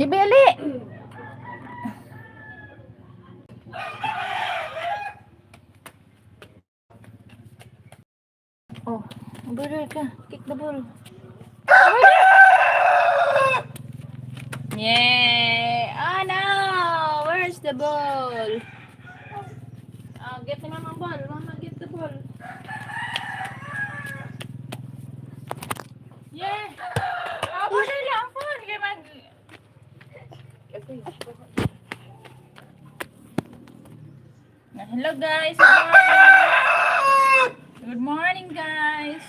Ibili! Oh, brother ka. Kick the ball. Yay! Oh no! Where's the ball? Oh, get the mama ball. Mama, get the ball. Yeah! Oh, brother lang po. Sige, mag... Hello guys! Good morning! Good morning guys!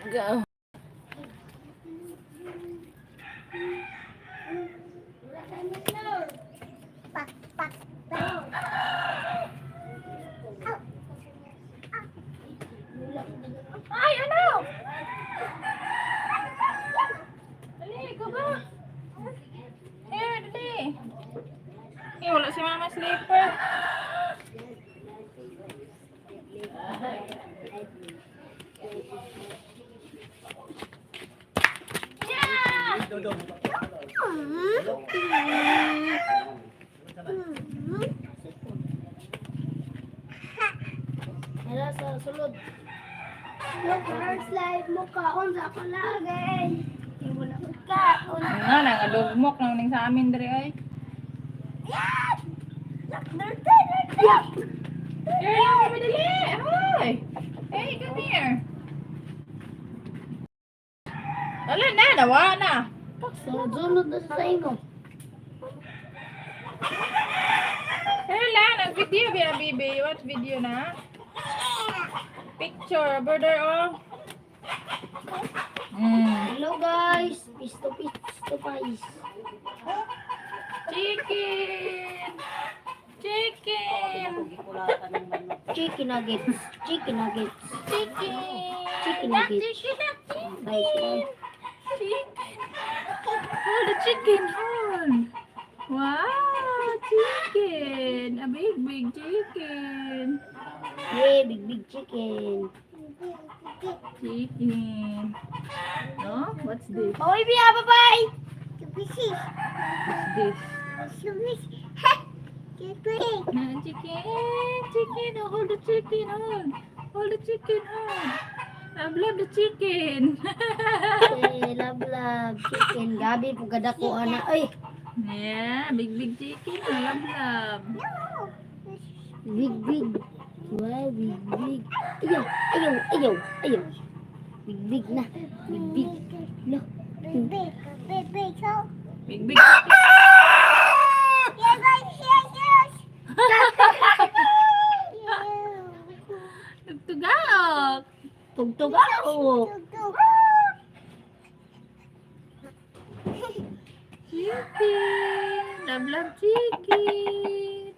Go! Ay, ano? Dali, go ba? Here, dali. Eh, wala si mama sleeper. Hello sa sulod. Look, first life mo kaon sa ako lagi. Hindi na ko kaon. Nga, nangadugmok lang ning sa amin diri ay. Here lang, kami dali. Ahoy! Hey, come here. Wala na, nawa na. Sunod na sa inyo. Here lang, nag-video biya, baby. What video na? Picture, brother, oh. Hello guys. Pisto guys. Chicken! Chicken! Chicken nuggets. Chicken nuggets. Chicken! Chicken nuggets. Chicken! Bye. Chicken! Oh, the chicken horn! Wow! Chicken! A big chicken! Yeah, big chicken. Chicken! No? What's this? Oh, Biya, bye-bye. What's this? Chicken! Chicken! Oh, hold the chicken on! Hold the chicken on! I love the chicken! Love chicken. Gabi po gada ko ana. Ay, Yeah, big chicken. I love. big. Wow, big. Ayaw. Big na. Big. No. Big chicken. Tugtugalok. Tugtog ako. Chicken. Love chicken.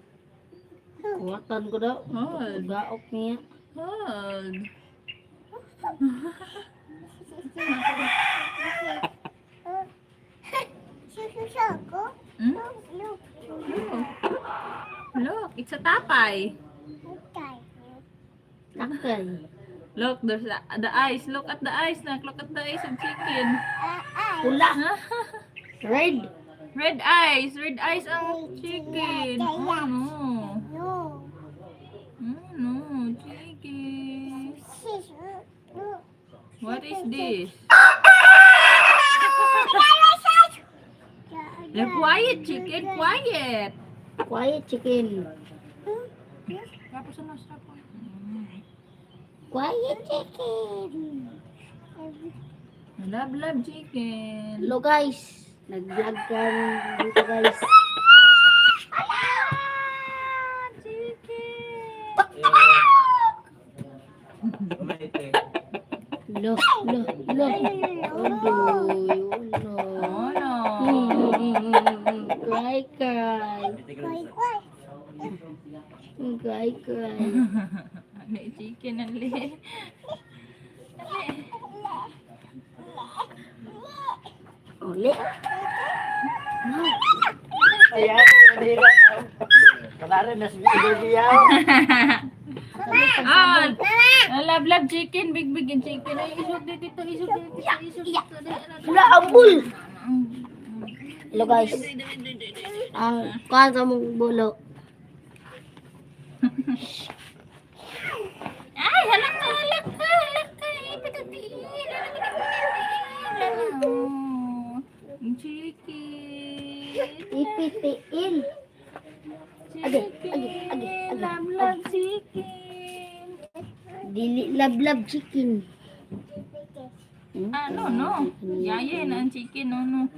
Kuwatan ko daw. Hold. Gaok niya. Hold. Hmm? Look, it's a tapay. Nakay. Look, there's the eyes. Look at the eyes. Look at the eyes of chicken. Pula. Red. Red eyes ang chicken. Oh no. No, chicken. What is this? Quiet, chicken, quiet. Quiet chicken. Tapos ano, stop. Quiet chicken. Love chicken. Hello guys. Nag-vlog kami dito guys. Lo. Oh no. Cry. Ano yung chicken ang li? Uli. Ayan, kanina. Kanara na si Ibiyaw. Ah, ala, love chicken, big and chicken. Ay, isog dito, isog dito. Wala, abul. Hello guys. Ang kasa mong bulo. Ay, halaka. Chicken. Ipitiin. Agi. Love chicken. Dili lab chicken. No. Yaya na ang chicken, no.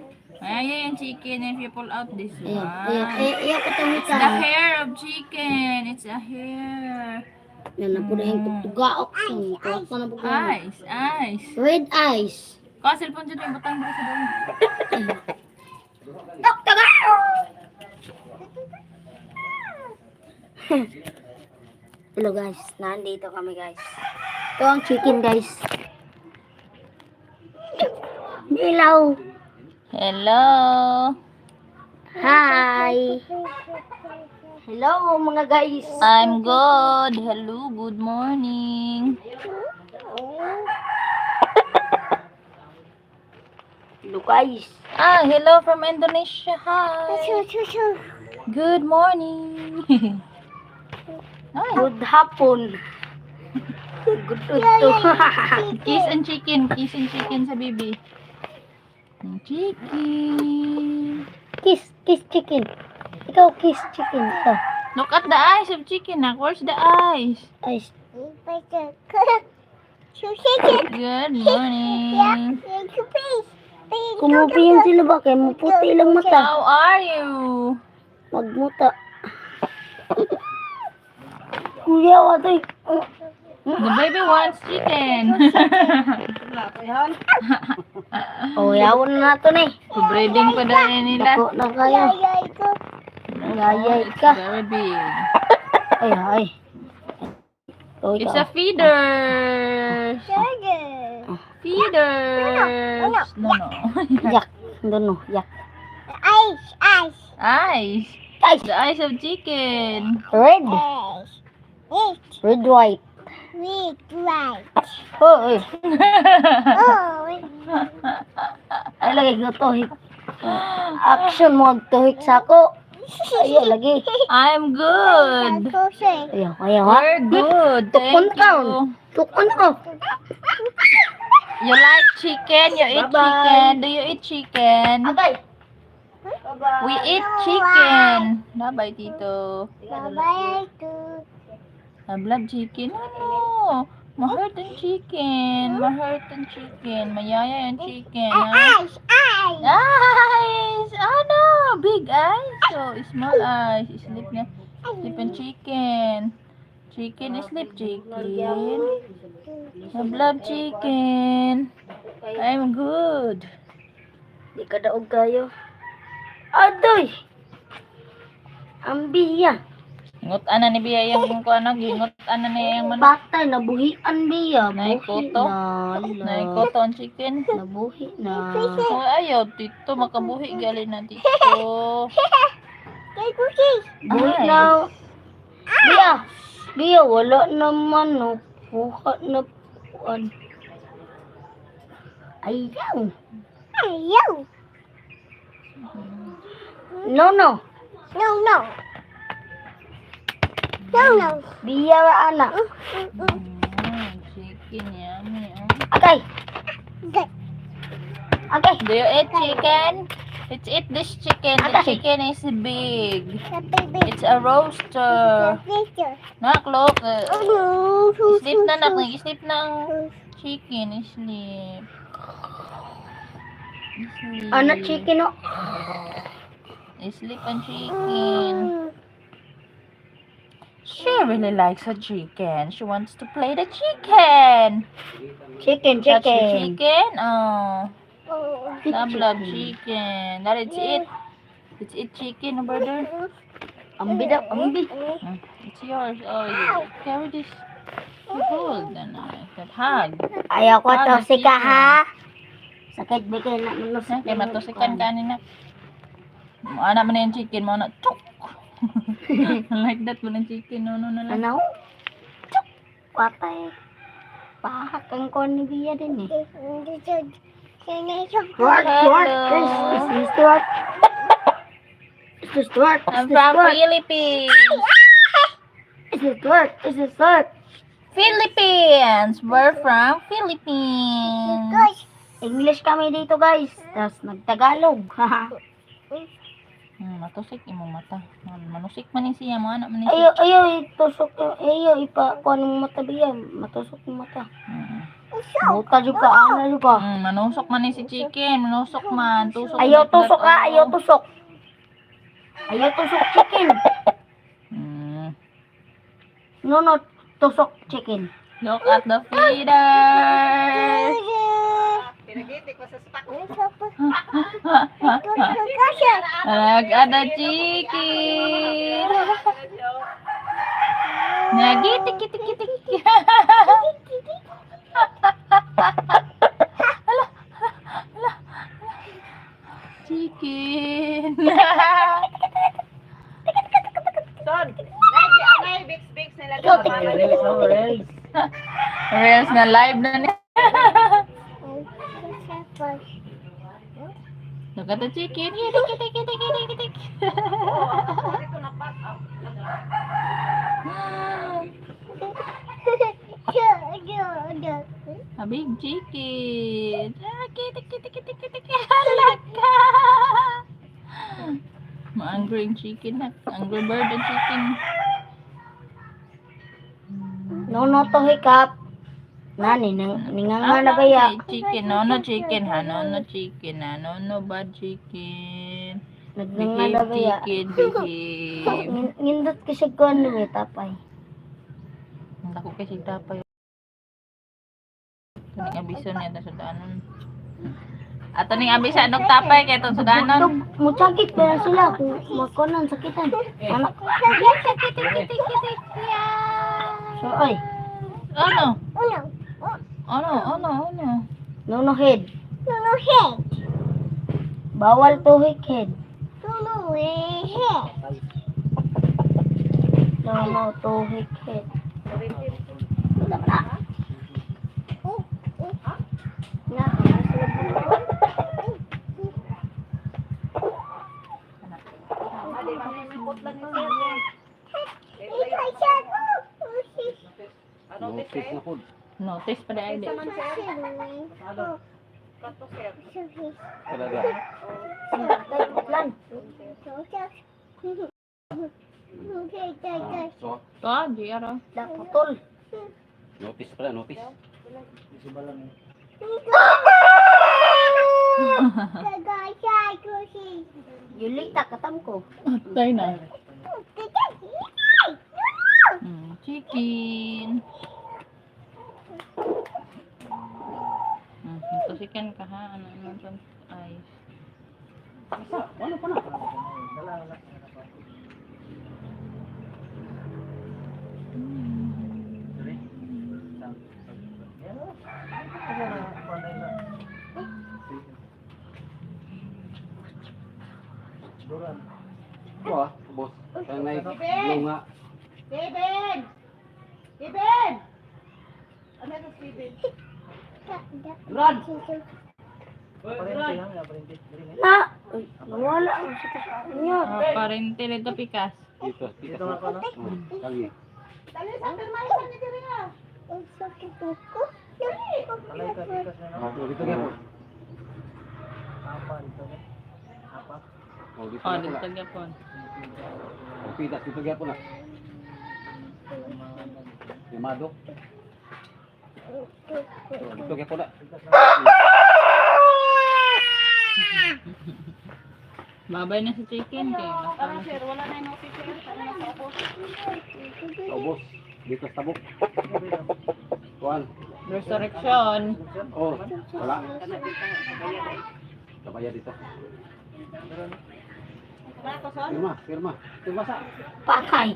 Yaya yung chicken if you pull out this one. Iya ko It's the hair of chicken. It's a hair. Na po rin tugaok. Kuha na po ko. Eyes. Red eyes. Kau cellphone dyan yung butang dito sa doon. Hello guys, nandito kami guys. Ito ang chicken guys. Hello. Hello. Hi. Hello mga guys. I'm good. Hello, good morning. Hello guys. Hello from Indonesia. Hi. Good morning. Ay, Good hapon. Good to. kiss and chicken sa baby. Chicken. Kiss chicken. Ikaw kiss chicken. Ito. Look at the eyes of chicken. Where's the eyes? Ay. Good morning. Kumupi yung sila ba? Kaya maputi lang mata. How are you? Magmuta. Kuya, watoy. The baby wants chicken. Oh, yawon na nato ni. Breeding pa dahil nila. Dako na kayo. Yayay ka. Very big. Ay. Oh, It's a feeder. Feeders. No. Yak. Doon yak. Eyes. Guys, The eyes of chicken. red. Red, white. Oh, ay lagi ko tuhik. Action mode tuhik sa ako. Ayo lagi. I'm good. Ayaw ha. We're good. Tukon Thank ka. you. Tukon ka. You like chicken? You eat Bye-bye. chicken? Do you eat chicken? Agay. We eat chicken. Bye-bye, Tito. I love chicken. Ano? Ma-hurt ang chicken. Mayaya yung chicken. Eyes! Ano? Big eyes. So, small eyes. Sleep na. Sleep ang chicken. Chicken, sleep chicken. I love chicken. I'm good. Di ka daog kayo. Adoy! Ang biya. Ngut-ana ni Bia yung kuano, gingut-ana niya yung manok. Batay, nabuhian biya. Naikoto. Naikoto ang chicken. Nabuhi na. Oh, ayaw, Tito. Makabuhi gali na, Tito. Buhi na. Biya, wala naman. No. Buha na puan. Ayaw. No. Biya wa anak. Chicken, yummy. Agay. Do you eat chicken? Let's eat this chicken. The Okay. chicken is big. It's a roaster. Nak, look. Sleep na, nak. Sleep na ang chicken. Sleep. Anak chicken no. Sleep ang chicken. She really likes her chicken. She wants to play the chicken. Chicken. Touch the chicken. Oh. Love chicken. That is it. It's it chicken over there. Ambi daw, ambi. It's yours. Oh, you carry this. You hold and that hug. Ayaw ko to sika ha. Sakit bigay na manusok. Kaya matusikan ka nina. Anak mo na yung chicken mo na. Chok! Like that mo ng chicken. No na lang. Ano? Patay. Pahak ang kon ni Bia din eh. Hello. I'm from Philippines. Philippines. We're from Philippines. English kami dito guys. Tapos nagtagalog. Matusik imong mata. Manusik man ni siya mga anak man ni siya. Ayaw, itusok. Ayaw, ipakuha ng mata Bia. Matusok ng mata. Buta juga, ano juga. Manusok man ni si Chicken. Manusok man. Tusok Ayaw na tusok daw. ha, ayaw tusok. Ayaw tusok chicken. No, tusok chicken. Look at the feeder. Pinagiti ko sa stock. Look at the chicken. Nagitik, kitik, kitik. Hala. Chicken. Son, lagi anay bix nila dito. Reels na live na ni. Look at the chicken. Kitik, kitik, kitik, kitik, kitik. Dito na pat. A big chicken. Kitik, kitik, kitik, kitik. Halaka. Ma-angry yung chicken na. Angry bird ang chicken. No, to hikap. Nani, ninganga na kaya. Chicken, no chicken ha. No chicken ha. No bad chicken. Nagnganga na Behave kaya. chicken, behave. Nindot kasi ko ano eh, tapay. Ang dako kasi tapay. Ito ning abiso niya sa sudanon. Ato ning abisa nog tapay kay itong sudanon. Mutsakit ba sila kung magkunan sakitan. Anak. So, ay. Ano? Ano? No head. Bawal tuhik head. No tuhik head. Wala na. Na, Adi mamimikot lang ni sir. Ano tis eh? Notice pa dahil. Saman sir. Ano? Kato sir. Lan. To, Jiro. Dakutol. Notice pala, notice. Yulita katam ko. Atay na. Chicken. Ito chicken ka ha. Ano ito? Ay. Ano pa na? Wah, bos. Ang naik bunga. Steven! Ano ito Steven? Brad! Na, uy, wala ang niya. Parente nito pikas. Dito nga pala. Lagi. Dali sa permaisan niya diri nga. Dito nga po. Oh, dito Oh, nga dito pala. gapon. Pitas, dito nga po na. Limado. Dito nga po na. Babay na si chicken kay Tara sir, wala na yung notice sir. Tara na sa ubos. Ubos. Dito sa tabok. Kuan. resurrection. Oh, wala. Kabaya dito. Wala ko son. Firma. Firma sa. Patay.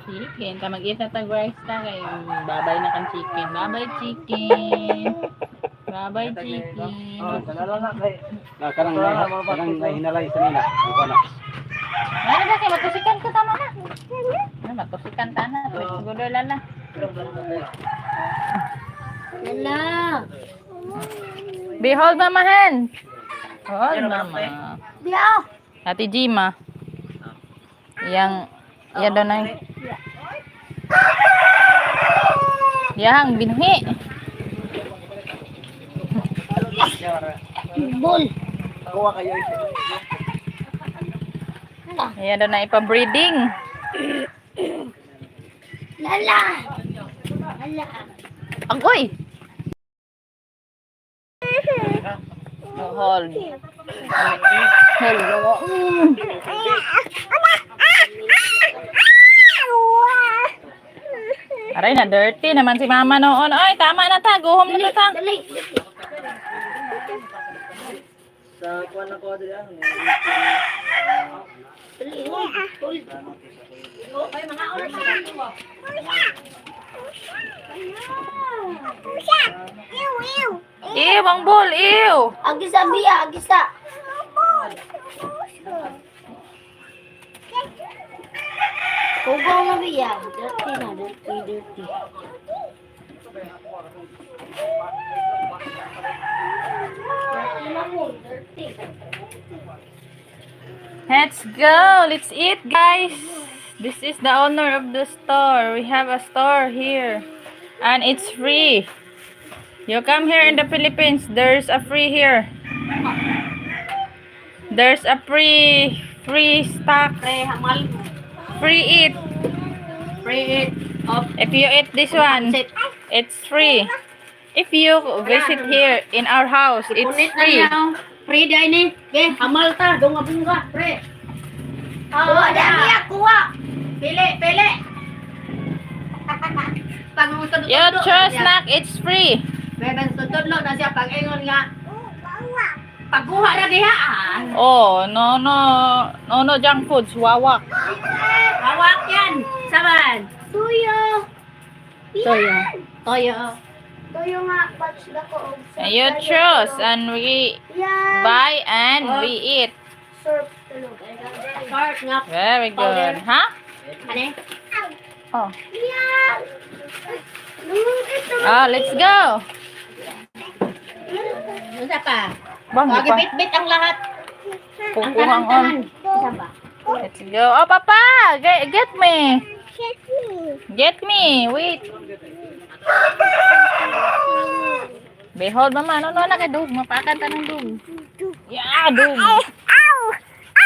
Chicken. Kamag-eat na tag rice ta kay babay na kan chicken. Babay chicken. Bye-bye, chicken. Kanang hinalay sa nila. Ang kana. Ano ba kayo? Matusikan ko tama na. Ano, matusikan ta na. Siguro lala. Lala. Behold, Mama Hen. Hold, Mama. Dia. Ate Jima. Yang, yan daw na. Yang, binhi. Bol. Yan daw na ipa-breeding. Lala. Lala. Agoy! Hold. Hello. Aray na, dirty naman si Mama noon. Ay, tama na ta. Go home na ta. Dali. Dali. Hold. Ay, mga oras na ito. Ew, ang ball, ew. Agisa biya, agisa. Kugaw na biya. Dirty na, dirty. Dirty na mo, dirty. Let's go. Let's eat, guys. This is the owner of the store. We have a store here. And it's free. You come here in the Philippines, there's a free here. There's a free stock. Pre, hamal. Free eat. Pre, it. Up. If you eat this one, Sit. it's free. If you visit here in our house, it's Punit na free. niya. Pre, dahil ni. Okay, hamal ta. Bunga-bunga. Pre. Kuha na niya, kuha. Pili. Pag-utod-utod. You choose snack, it's free. Beben, tutudlo na siya. Pag-ingon nga. Pagkuha na diha. Oh, no junk foods, wawak. Hawak yan. Saban. Tuyo. Toyo nga. Patch na ko. And you choose, and we Yan. buy and we eat. Surf tulog. Surf nga. Very good. Huh? Ano? Oh. Yan. Ah, let's go. Isa pa. Bang, Wag pa. bit-bit ang lahat. Ang Kukuha on. tanan-tanan. Isa pa. Let's go. Oh, Papa, get me. Get me. Wait. Behold, Mama. No, na kay dug. Mapakan ta ng dug. Yeah, dug.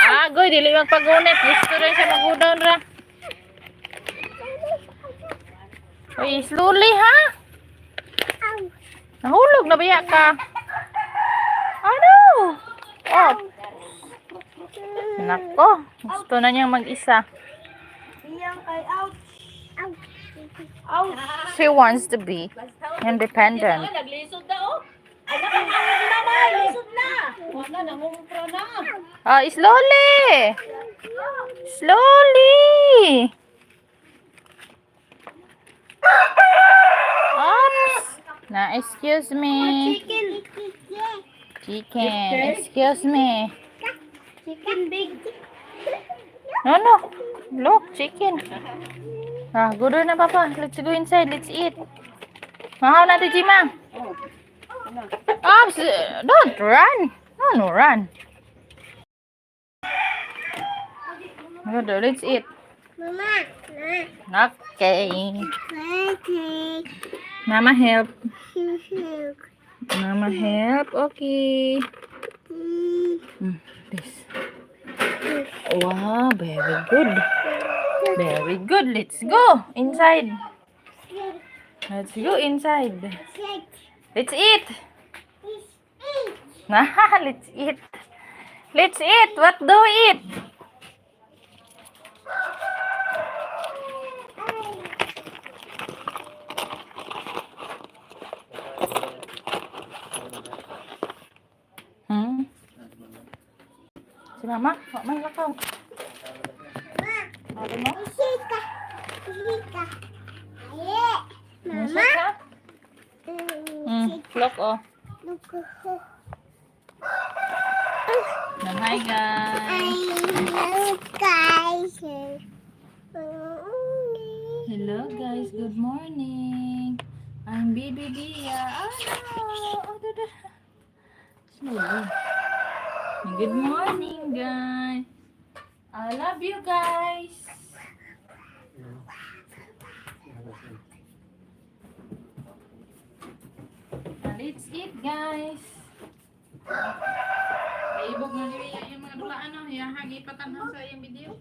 Agoy, dili magpagunit. Gusto rin siya magudaw ra. Uy, slowly, ha? Nahulog na biya ka. Ano? Oh. Nako, gusto na niyang mag-isa. She wants to be independent. Naglisod na oh. Ay, nakakawin na na. Lisod na. Wala, nangungumpra na. Oh, slowly. Slowly. Oops. Na, excuse me. Chicken. Excuse me. Chicken big. No. Look, chicken. Ah, good na, Papa. Let's go inside. Let's eat. Mahaw natin, Jima. Oops. Don't run. No, run. Good, let's eat. Mama. Okay. Okay. Mama help. Mama help. Okay. This. Wow, very good. Very good. Let's go inside. Let's go inside. Let's eat. Let's eat. Let's eat. What do we eat? Si Mama, may lakaw. Ano mo? Mama. Look, oh. Look. Hi guys. Hello, guys. Hello guys, good morning. I'm Baby Bia. Oh no! Oh, da. Slowly. Good morning guys. I love you guys. Let's eat guys. Kaibog na diri yung mga dulaan no. Hagi patanhan sa iyang video.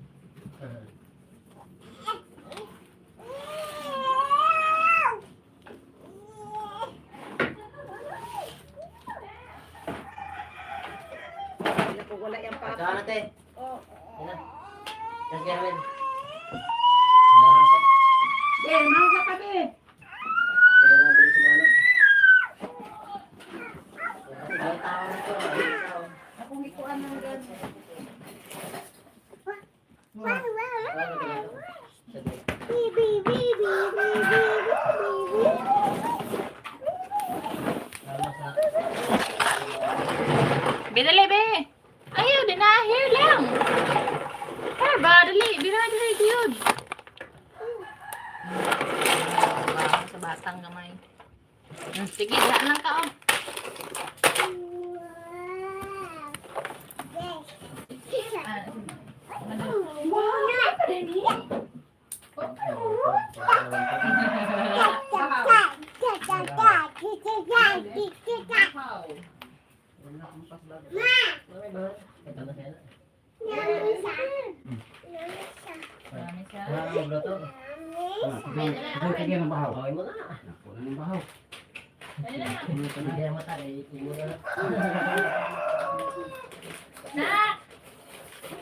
Wala yung papa. Saan natin? Oh. Ano? Kasi namin. Eh, mahal ka be. Kaya natin sila ano. Kasi may tao na to. May tao. Akong ikuan ng gan. Bidali be. Ayaw dinahir lang. Par ba dali, dili gyud. Sa batang gamay. Sige, daan lang ka oh. Ito na siya. Marami siya. Wala kang magluto. Sige ng bahaw. Okay mo na. Nakuha ng bahaw. Hindi na mata. Imo na. Nak!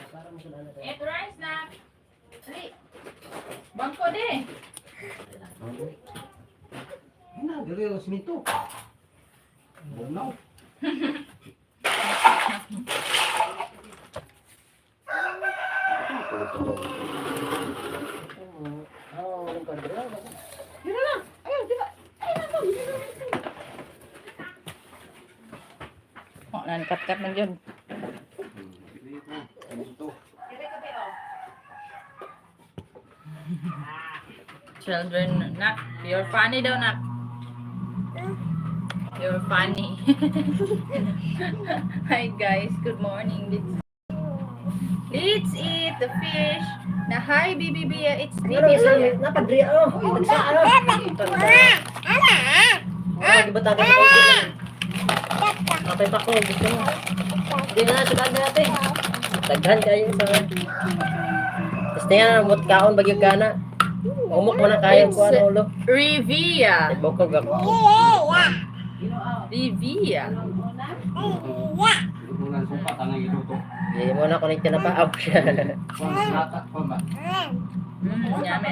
Para mo sila na. Eat rice, nak! Dali! Bangko de! Ano, dili yung siminto. Bugnaw. Oh, walang kandila. Oh, nankat-kat man dyan. Siminto. Children, nak, you're funny daw, nak. You're funny. Hi guys, good morning. Let's eat the fish. Na hi, Bibi Bia. It's Bibi Bia. Napadri ano? Nagsa ano? Wala gibatan ka sa kapay pa ko. Gusto mo. Hindi na sukat natin. Taghan kayo sa... Tapos tingnan mo kaon bagyo ka na. Umok mo na kayo ko ano ulo. Rivia. Bokog ako. Rivia. Bulan suka tanang iluto. Hindi mo na connect na pa. Up siya. Latak pa ba? Yummy.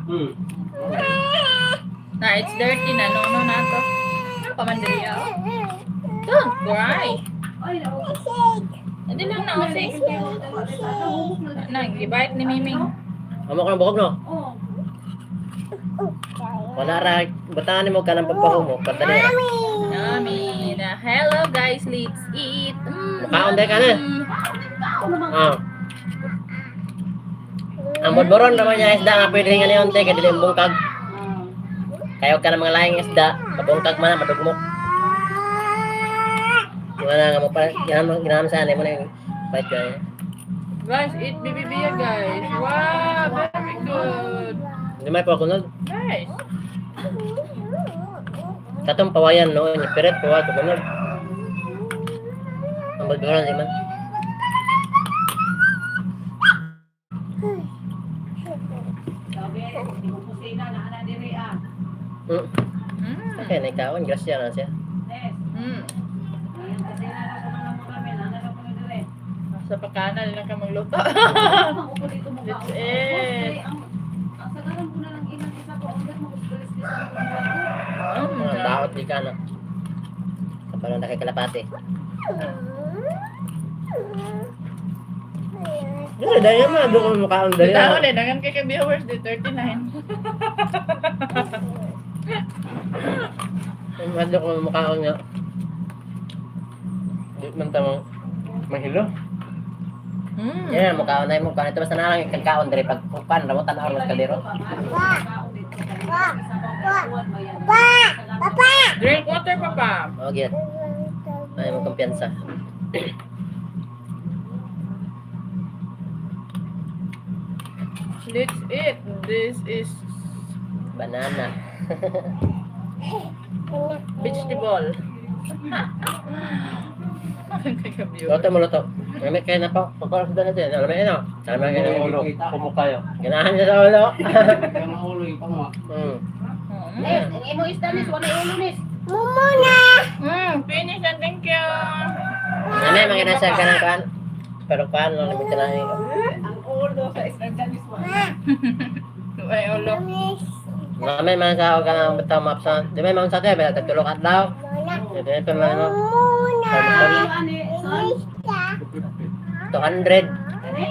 Hmm. Na, it's dirty na. No, na to. Ano pa man diri, oh? Don't cry. Hindi lang na, usik. Nag-bite ni Miming. Umok na bokog no? Wala ra. Batangan mo ka ng pagpahumok. Katali ra. Yummy. Na, hello guys, let's eat. Makaon day ka na. Ah. Ang bodboron naman niya isda nga pwede nga niyon te kay dili bungkag. Kayo ka ng mga laing isda, mabungkag man madugmok. Wala nga mo pa ginam sa ani mo na yung bite guys. Guys, eat Bibi Bia, guys. Wow, very good. Hindi may pakunod. Nice. Katong pawayan no, ni piret pawa pakunod. Ang bodboron di man. Sabi, di mo kusina na ana diri ah. Okay, naikawan, grasya na siya. Nes. Ayun kasi na ako na mo kami, ana na ko diri. Sa pagkanan lang ka magluto. Ako dito mo ka. That's it. Ang sagaran ko na lang ilang isa ko, ang mo stress sa Mga daot di ka na. Kapag nakikalapati. Dahil naman, doon ko mukhaon dahil. Dito ako din, nagan kay ka-viewers di 39. Doon ko mukhaon nga. Di man tamo mahilo. Mm. Yan, mukhaon na yung mukha. Ito basta na lang yung kagkaon diri pag kupan, ramutan ako mas kaliro. Drink water, Papa. O, gyud. Ay, mo kumpiyansa. Let's eat. This is Banana. vegetable. Luto mo luto. Gamit kayo na po. Pagkakas doon natin. Alam mo yun, no? Alam mo yun yung ulo. Kumukayo. Ganahan niya sa ulo. Kaya maulo yung pangwa. Nis, ang imo isda nis, wala ulo nis. Mumuna! Finish and thank you. Nanay, mga nasa ka ng kan. Pero kan, lang nabit na yun. Ang ulo sa isda nis mo. Ay, ulo. Mamay, mga sa ka ng bitaw mapsan. Di ba yung mga sa tayo, may tatulog at daw. Ito yung pa mga, no? Ano ani? Son? 200. Ani?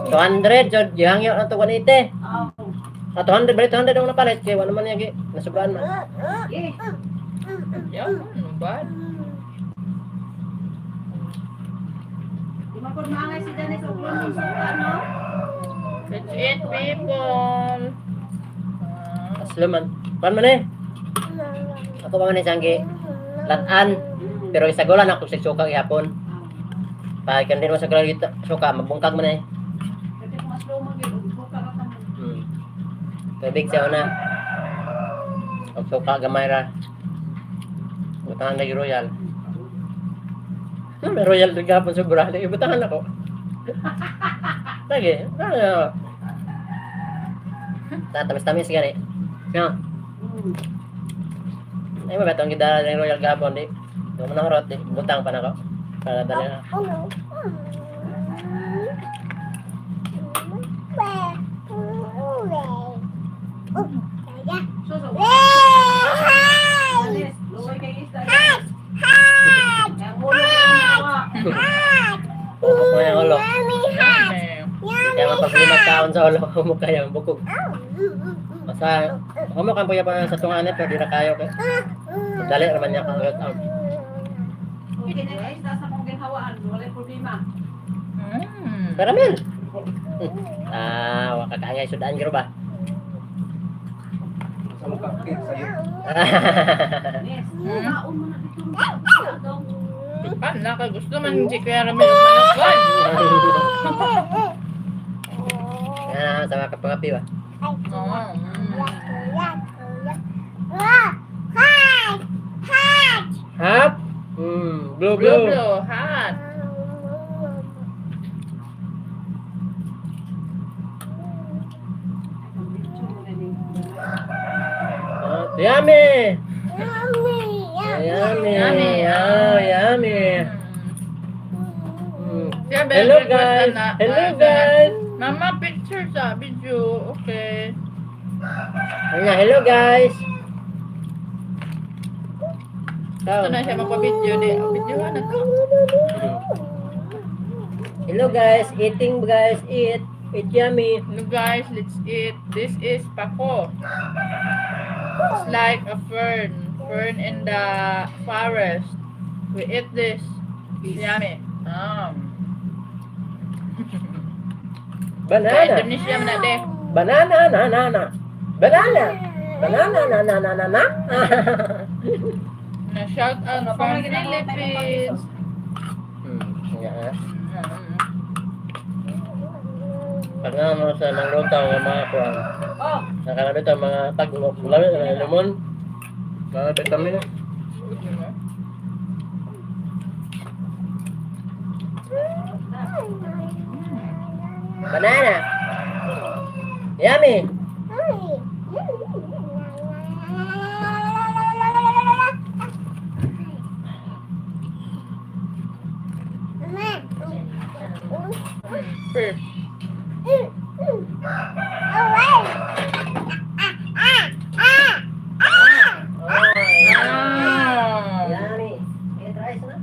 200, so dihangyo na ito 180. Oh. 200, balik 200 ang napalit. Kaya wala naman yung nasugaan mo. Eh. Yan, ano ba? Di man pud maangay si Danis og ulo sa ano? Let's eat, people. Aslo man. Pan man eh. Ako pa man eh, Sanggi. Latan. Pero isagulan ako sa suka ihapon. Pag hindi mo sa suka, mabungkag mo na eh. Kasi kung mas lomo gyud og buka ka kamo. Tubig siya una. Ang suka gamay ra. Butangan lagi royal. May royal din gapon sa burali. Butangan ako. Lagi. Tamis-tamis gani. No. Ay mo betong gidala ng royal gapon di. Di mo na horot di. Butang pa na ko. Para dali na. Suso. Danis, luoy kay isda. Ang ulo ni Bukog mo yung ulo. Yummy. Kaya mapaglimag kaon sa ulo. Mukha yung bukog. Basta, kumukha po yung sa tunganin pero di na kayo. Dali naman niya kang out. Hindi na isda sa mong ginhawaan, wala problema. Pero men. Wakakaangay sudaan giro ba? Sa mukha kit sa'yo. Yes. Kaon mo na dito. Agaw. Pan, nakagusto man si Kuya Ramil ng manokwan. Yan, sa mga kapangapi ba? Hap? Blue, Blue, blue. blue, hot. Yummy! Yummy! Yummy. Oh, yummy! Siya, Hello very guys! good na. Hello guys! Mama, picture sa video. Okay. Ayan, hello guys! Gusto na siya magpa-video. Video na ko. Hello guys! Eating guys! Eat! Eat yummy! Hello guys, let's eat. This is pako. It's like a fern. Fern in the forest. We eat this. Yummy. Sa Banana! Indonesia man na de. Banana! Banana! Banana! Banana! Banana! Na shout out from Philippines. Yeah. Pag nga mo sa mga lutaw ng mga kuwan, Oh, nakalabit ang mga tag-ulok, lamit ang lemon, mga vitamin. Banana! Yummy! Fish. Ah. Yummy! Try na?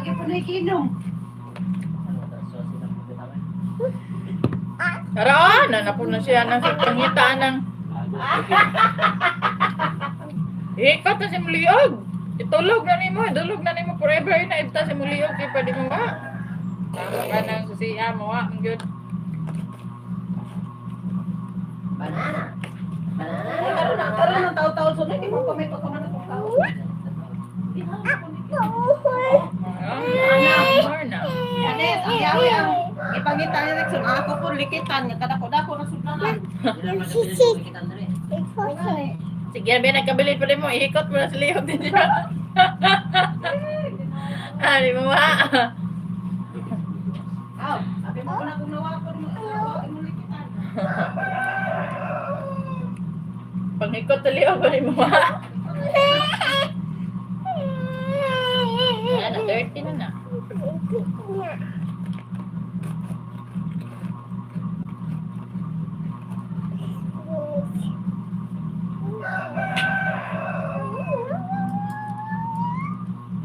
Wagi po na ikinom. Karaan, nanapon na siya ng pangitaan ng... Ikot na si Muliog. Itulog na ni mo, dulog na ni mo forever na ita si Muliog. Kaya pwede mo ba? Tama ka ng susiya mo, ang good. Banana. Karoon ng taon-taon so hindi mo comment ako na itong tao. More na. Anes, ang yawi ang ipangita ni Rexon. Ako po likitan, kadako-dako na sudanan. Sige, may nagkabili pa rin mo. Ihikot mo na si Leo din siya. Di mo ba? Aw, abi mo na kung nawa ko mo likitan. Pag-ikot na Leo, di mo ba? Ayan na, 30 na na.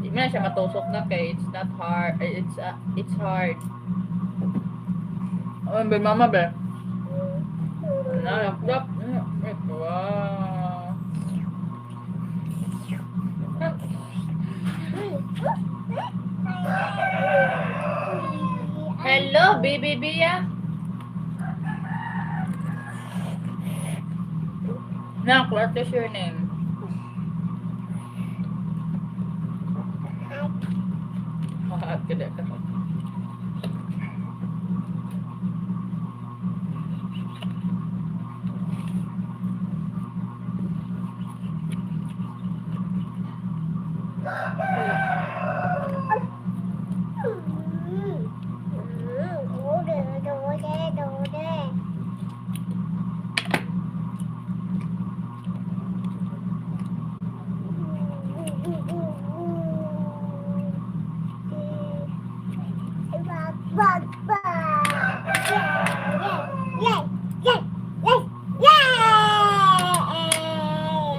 Hindi mo na siya matusok na kay it's not hard. It's hard. Oh, ba mama ba? Nakakap. Wow. Hello, baby Bia. Nak, what is your name? Kada ka.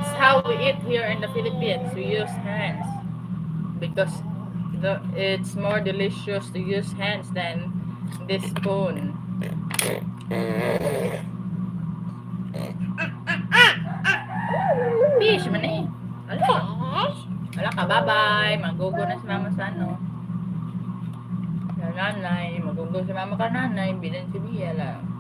It's how we eat here in the Philippines. We use hands because it's more delicious to use hands than this spoon. Fish man eh. Wala ka, bye-bye. Magugo na si mama sa ano. Sa nanay. Magugo si mama ka nanay. Bilan si Bia lang.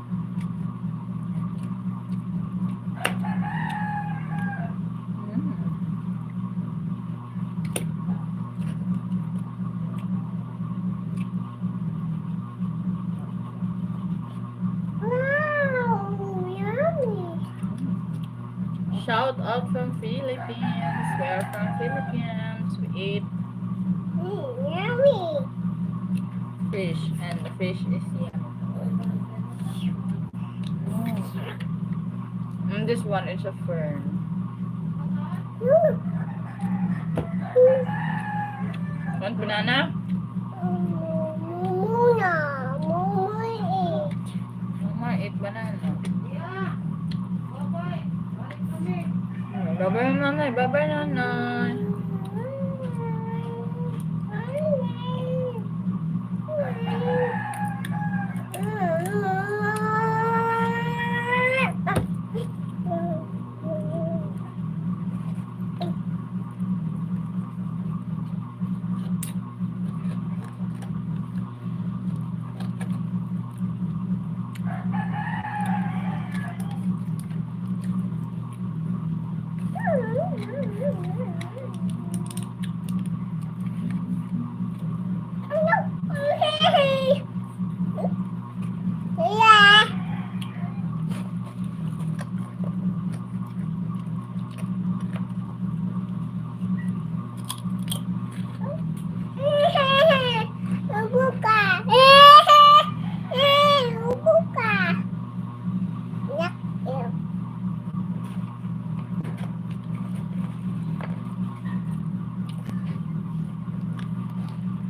Shout out from Philippines. We are from Philippines. We eat fish and the fish is yummy. And this one is a fern. Want banana? Mama eat banana. Bye-bye nanay, bye-bye nanay.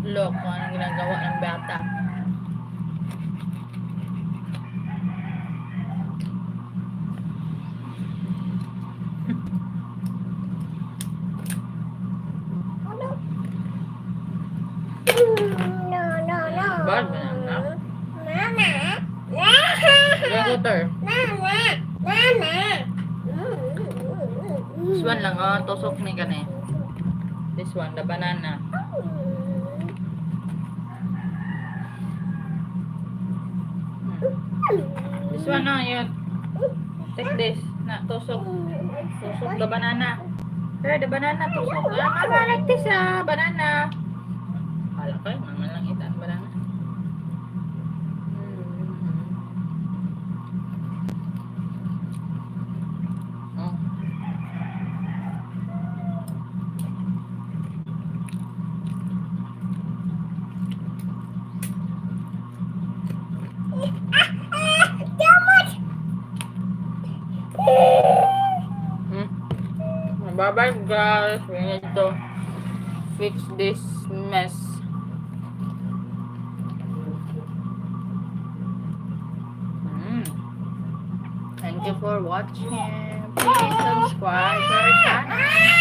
Look, kung anong ginagawa ng bata. bad, banana. Mama. Yung water. Mama. Mama. This one lang, oh. Tusok ni ka na eh. This one, the banana. This one, oh, yun. Take this. Na, tusok. Tusok the banana. Here, the banana, tusok. Ah, mama, like this, ah. Banana. Kala ko, mama lang ita ang banana. Oh. Bye-bye guys. We need to fix this mess. Thank you for watching. Please subscribe to our channel.